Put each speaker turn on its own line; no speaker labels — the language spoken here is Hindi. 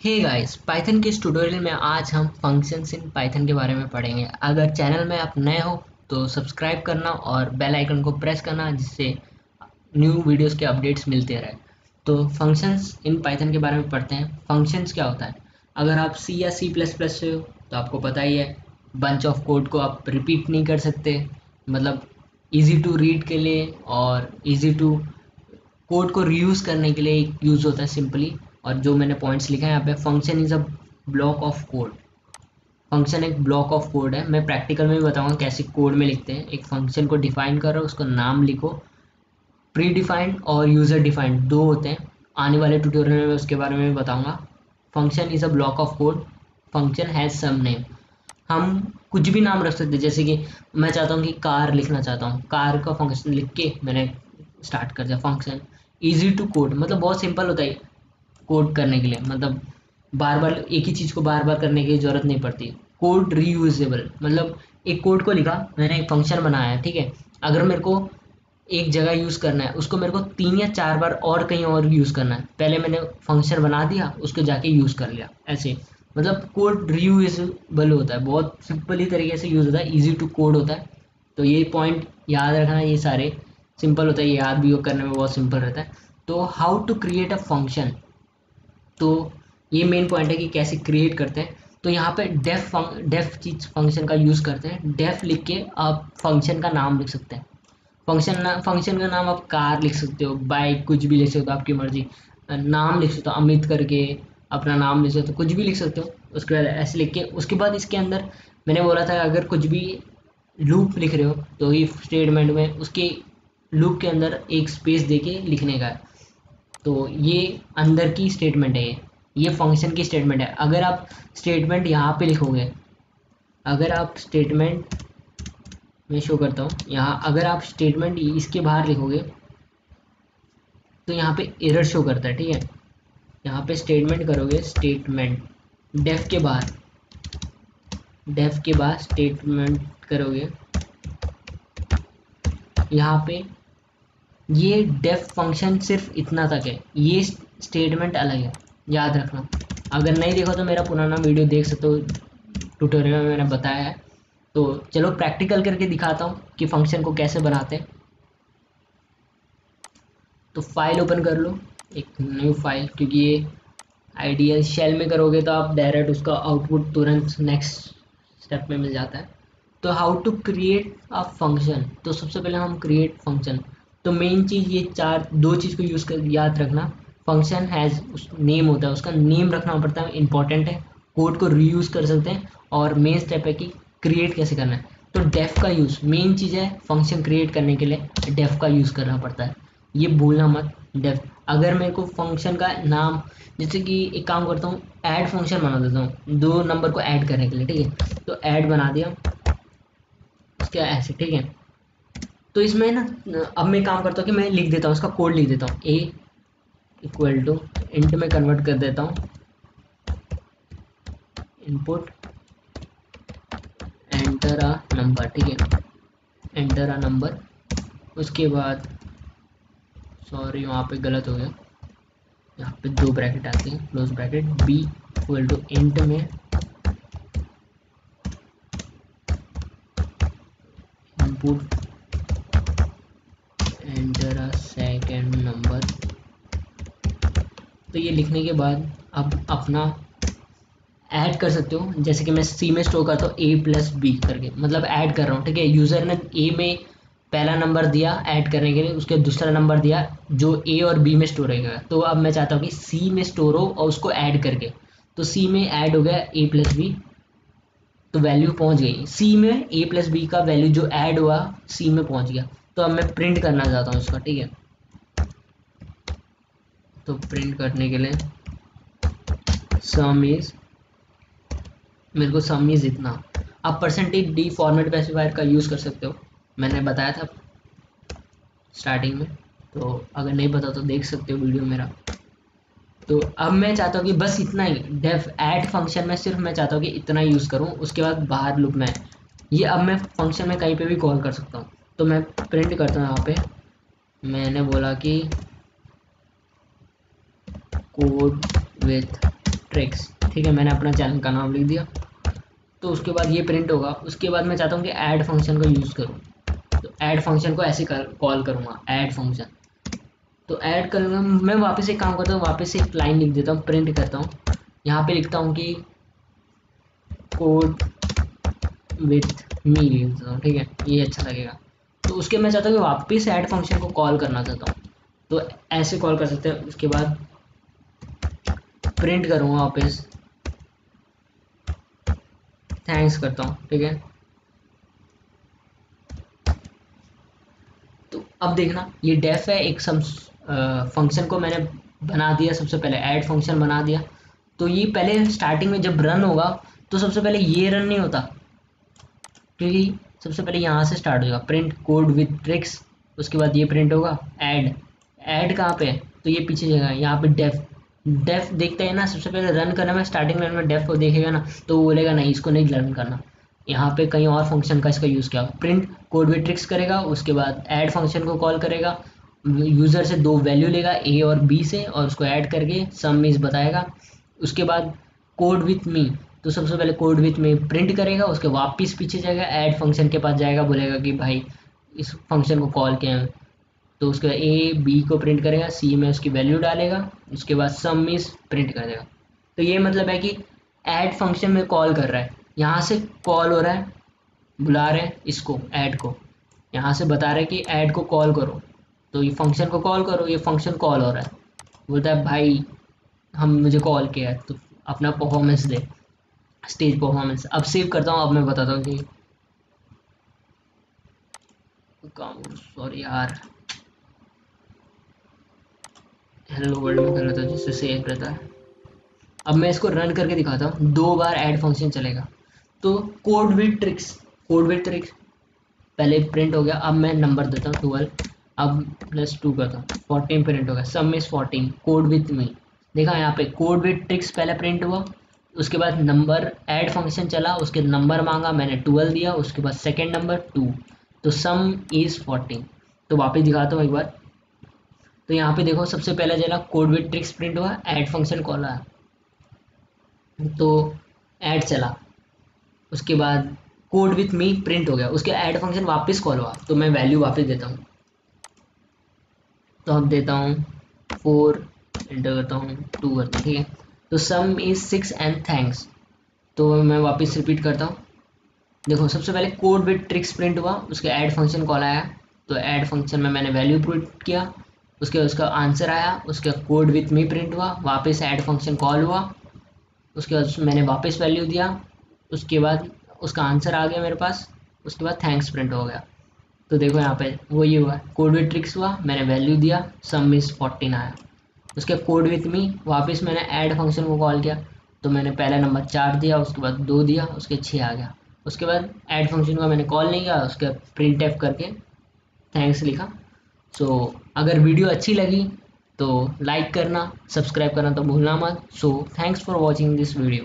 हे गाइस, पाइथन के इस ट्यूटोरियल में आज हम फंक्शंस इन पाइथन के बारे में पढ़ेंगे। अगर चैनल में आप नए हो तो सब्सक्राइब करना और बेल आइकन को प्रेस करना, जिससे न्यू वीडियोस के अपडेट्स मिलते रहे। तो फंक्शंस इन पाइथन के बारे में पढ़ते हैं। फंक्शंस क्या होता है? अगर आप सी या सी प्लस प्लस से हो तो आपको पता ही है, बंच ऑफ कोड को आप रिपीट नहीं कर सकते। मतलब इजी टू रीड के लिए और इजी टू कोड को रीयूज करने के लिए यूज होता है सिंपली। और जो मैंने पॉइंट्स लिखा है यहाँ पे, function is a block of code. Function एक ब्लॉक ऑफ कोड है। मैं प्रैक्टिकल में भी बताऊंगा कैसे कोड में लिखते हैं। एक फंक्शन को डिफाइन करो, उसको नाम लिखो। प्री डिफाइंड और यूजर डिफाइंड दो होते हैं। आने वाले ट्यूटोरियल में उसके बारे में भी बताऊंगा। Function is a block of code. Function has some name. हम कुछ भी नाम रख सकते हैं, जैसे कि मैं चाहता हूँ कि कार लिखना चाहता हूँ, कार का फंक्शन लिख के मैंने स्टार्ट कर दिया फंक्शन। इजी टू कोड मतलब बहुत सिंपल होता है कोड करने के लिए। मतलब बार बार एक ही चीज़ को बार बार करने की ज़रूरत नहीं पड़ती। कोड रीयूजेबल मतलब एक कोड को लिखा मैंने, एक फंक्शन बनाया है, ठीक है। अगर मेरे को एक जगह यूज़ करना है, उसको मेरे को 3 या 4 बार और कहीं और यूज़ करना है, पहले मैंने फंक्शन बना दिया, उसको जाके यूज़ कर लिया, ऐसे। मतलब कोड रीयूजेबल होता है, बहुत सिंपल ही तरीके से यूज़ होता है, इजी टू कोड होता है। तो ये पॉइंट याद रखना, ये सारे सिंपल होता है, ये याद भी करने में बहुत सिंपल रहता है। तो how to create a function, तो ये मेन पॉइंट है कि कैसे क्रिएट करते हैं। तो यहाँ पे डेफ चीज फंक्शन का यूज़ करते हैं। डेफ लिख के आप फंक्शन का नाम लिख सकते हैं। फंक्शन का नाम आप कार लिख सकते हो, बाइक, कुछ भी लिख सकते हो, आपकी मर्जी। नाम लिख सकते हो अमित करके, अपना नाम लिख सकते हो, कुछ भी लिख सकते हो। उसके बाद ऐसे लिख के, उसके बाद इसके अंदर मैंने बोला था अगर कुछ भी लूप लिख रहे हो तो इफ स्टेटमेंट में उसके लूप के अंदर एक स्पेस देके लिखने का है। तो ये अंदर की स्टेटमेंट है, ये फंक्शन की स्टेटमेंट है। अगर आप स्टेटमेंट यहाँ पे लिखोगे, अगर आप स्टेटमेंट में शो करता हूँ यहाँ, अगर आप स्टेटमेंट इसके बाहर लिखोगे तो यहाँ पे एरर शो करता है, ठीक है। यहाँ पे स्टेटमेंट करोगे, स्टेटमेंट डेफ के बाहर, डेफ के बाद स्टेटमेंट करोगे, यहाँ पे ये डेफ फंक्शन सिर्फ इतना तक है, ये स्टेटमेंट अलग है, याद रखना। अगर नहीं देखो तो मेरा पुराना वीडियो देख सकते हो, ट्यूटोरियल में मैंने बताया है। तो चलो प्रैक्टिकल करके दिखाता हूँ कि फंक्शन को कैसे बनाते हैं। तो फाइल ओपन कर लो, एक न्यू फाइल, क्योंकि ये आइडियल शेल में करोगे तो आप डायरेक्ट उसका आउटपुट तुरंत नेक्स्ट स्टेप में मिल जाता है। तो how to create a function, तो सबसे पहले हम क्रिएट फंक्शन। तो मेन चीज़ ये दो चीज़ को यूज़ कर याद रखना। फंक्शन हैज़ नेम होता है, उसका नेम रखना पड़ता है, इंपॉर्टेंट है। कोड को रीयूज़ कर सकते हैं। और मेन स्टेप है कि क्रिएट कैसे करना है। तो डेफ का यूज़ मेन चीज़ है, फंक्शन क्रिएट करने के लिए डेफ का यूज़ करना पड़ता है, ये भूलना मत। डेफ, अगर मेरे को फंक्शन का नाम, जैसे कि एक काम करता हूँ, ऐड फंक्शन बना देता हूँ 2 नंबर को ऐड करने के लिए, ठीक है। तो ऐड बना दिया उसके ऐसे, ठीक है। तो इसमें ना, अब मैं काम करता हूँ कि मैं लिख देता हूँ, उसका कोड लिख देता हूँ। ए इक्वल टू इंट में कन्वर्ट कर देता हूँ, इनपुट एंटर अ नंबर, ठीक है, एंटर अ नंबर। उसके बाद, सॉरी वहाँ पे गलत हो गया, यहाँ पे 2 ब्रैकेट आती हैं, close bracket, B equal to int में input enter a second number. तो ये लिखने के बाद अब अपना ऐड कर सकते हो, जैसे कि मैं सी में स्टोर करता हूँ ए प्लस बी करके, मतलब ऐड कर रहा हूँ, ठीक है। यूज़र ने ए में पहला नंबर दिया ऐड करने के लिए, उसके दूसरा नंबर दिया जो ए और बी में स्टोर रहेगा। तो अब मैं चाहता हूँ कि सी में स्टोर हो और उसको ऐड करके, तो सी में ऐड हो गया ए प्लस बी, तो वैल्यू पहुँच गई सी में, ए प्लस बी का वैल्यू जो ऐड हुआ सी में पहुँच गया। तो अब मैं प्रिंट करना चाहता हूँ इसका, ठीक है। तो प्रिंट करने के लिए सम इज, मेरे को सम इज इतना। आप परसेंटेज डी फॉर्मेट स्पेसिफायर का यूज़ कर सकते हो, मैंने बताया था स्टार्टिंग में। तो अगर नहीं पता तो देख सकते हो वीडियो मेरा। तो अब मैं चाहता हूँ कि बस इतना ही, डेफ ऐड फंक्शन में सिर्फ मैं चाहता हूँ कि इतना यूज़ करूँ, उसके बाद बाहर लूप में ये अब मैं फंक्शन में कहीं पे भी कॉल कर सकता हूँ। तो मैं प्रिंट करता हूँ, यहाँ पे मैंने बोला कि कोड विथ ट्रिक्स, ठीक है, मैंने अपना चैनल का नाम लिख दिया। तो उसके बाद ये प्रिंट होगा। उसके बाद मैं चाहता हूँ कि ऐड फंक्शन का यूज़ करूँ, तो ऐड फंक्शन को ऐसे कॉल करूँगा, ऐड फंक्शन। तो ऐड करूँगा, मैं वापस एक काम करता हूँ, वापस एक लाइन लिख देता हूँ, प्रिंट करता हूँ। यहाँ पे लिखता हूँ कि कोड विथ मी लिख देता हूँ, ठीक है, ये अच्छा लगेगा। तो उसके मैं चाहता हूँ कि वापस ऐड फंक्शन को कॉल करना चाहता हूँ, तो ऐसे कॉल कर सकते हैं। उसके बाद प्रिंट करूँगा वापस, थैंक्स करता हूँ, ठीक है। तो अब देखना, ये डेफ है, एक सम फंक्शन को मैंने बना दिया, सबसे पहले ऐड फंक्शन बना दिया। तो ये पहले स्टार्टिंग में जब रन होगा तो सबसे पहले ये रन नहीं होता, क्योंकि सबसे पहले यहाँ से स्टार्ट होगा, प्रिंट कोड विथ ट्रिक्स। उसके बाद ये प्रिंट होगा ऐड। ऐड कहाँ पे है, तो ये पीछे जगह है, यहाँ पे डेफ। डेफ देखते हैं ना, सबसे पहले रन करना में स्टार्टिंग लाइन में डेफ को देखेगा ना, तो वो बोलेगा नहीं, इसको नहीं रन करना, यहाँ पे कहीं और फंक्शन का इसका यूज़ किया। प्रिंट कोड विथ ट्रिक्स करेगा, उसके बाद ऐड फंक्शन को कॉल करेगा, यूज़र से दो वैल्यू लेगा ए और बी से, और उसको ऐड करके सम इज बताएगा। उसके बाद कोड विथ मी, तो सबसे पहले कोड विथ में प्रिंट करेगा, उसके वापस पीछे जाएगा, ऐड फंक्शन के पास जाएगा, बोलेगा कि भाई इस फंक्शन को कॉल किया है। तो उसके बाद ए बी को प्रिंट करेगा, सी में उसकी वैल्यू डालेगा, उसके बाद सम इज प्रिंट कर देगा। तो ये मतलब है कि ऐड फंक्शन में कॉल कर रहा है, यहाँ से कॉल हो रहा है, बुला रहे हैं इसको, ऐड को, यहाँ से बता रहे हैं कि ऐड को कॉल करो, तो ये फंक्शन को कॉल करो, ये फंक्शन कॉल हो रहा है। बोलता है भाई हम मुझे कॉल किया है, तो अपना परफॉर्मेंस दे, स्टेज परफॉर्मेंस। अब सेव करता हूँ, अब मैं बताता हूँ कि सॉरी यार, हेलो वर्ल्ड में कर रहा था जिससे सेव रहता है। अब मैं इसको रन करके दिखाता हूँ, 2 बार ऐड फंक्शन चलेगा। तो code with tricks, code with tricks पहले प्रिंट हो गया। अब मैं नंबर देता हूँ 12, अब +2 करता हूँ, 14 प्रिंट हो गया, सम इज 14 कोड विथ मी। देखा यहाँ पे कोड विथ ट्रिक्स पहले प्रिंट हुआ, उसके बाद नंबर ऐड फंक्शन चला, उसके नंबर मांगा, मैंने 12 दिया, उसके बाद सेकेंड नंबर 2, तो सम इज 14। तो वापस दिखाता हूँ एक बार। तो यहाँ पे देखो, सबसे पहले चला कोड विथ ट्रिक्स प्रिंट हुआ, ऐड फंक्शन कॉल आया, तो ऐड चला। उसके बाद कोड विथ मी प्रिंट हो गया, उसके ऐड फंक्शन वापस कॉल हुआ, तो मैं वैल्यू वापस देता हूँ। तो अब देता हूँ 4, एंटर करता हूँ, 2 करता हूँ, ठीक है। तो सम इज 6 एंड थैंक्स। तो मैं वापस रिपीट करता हूँ। देखो, सबसे पहले कोड विद ट्रिक्स प्रिंट हुआ, उसके ऐड फंक्शन कॉल आया, तो ऐड फंक्शन में मैंने वैल्यू प्रिंट किया, उसके उसका आंसर आया, उसके कोड विथ मी प्रिंट हुआ, वापस ऐड फंक्शन कॉल हुआ, उसके बाद मैंने वापस वैल्यू दिया, उसके बाद उसका आंसर आ गया मेरे पास, उसके बाद थैंक्स प्रिंट हो गया। तो देखो यहाँ पे वही हुआ, कोड विथ ट्रिक्स हुआ, मैंने वैल्यू दिया, सम इज 14 आया। उसके कोड विथ मी वापस मैंने ऐड फंक्शन को कॉल किया, तो मैंने पहला नंबर 4 दिया, उसके बाद 2 दिया, उसके 6 आ गया। उसके बाद ऐड फंक्शन को मैंने कॉल नहीं किया, उसके प्रिंट एफ करके थैंक्स लिखा। सो अगर वीडियो अच्छी लगी तो लाइक करना, सब्सक्राइब करना तो भूलना मत। So thanks for watching this video.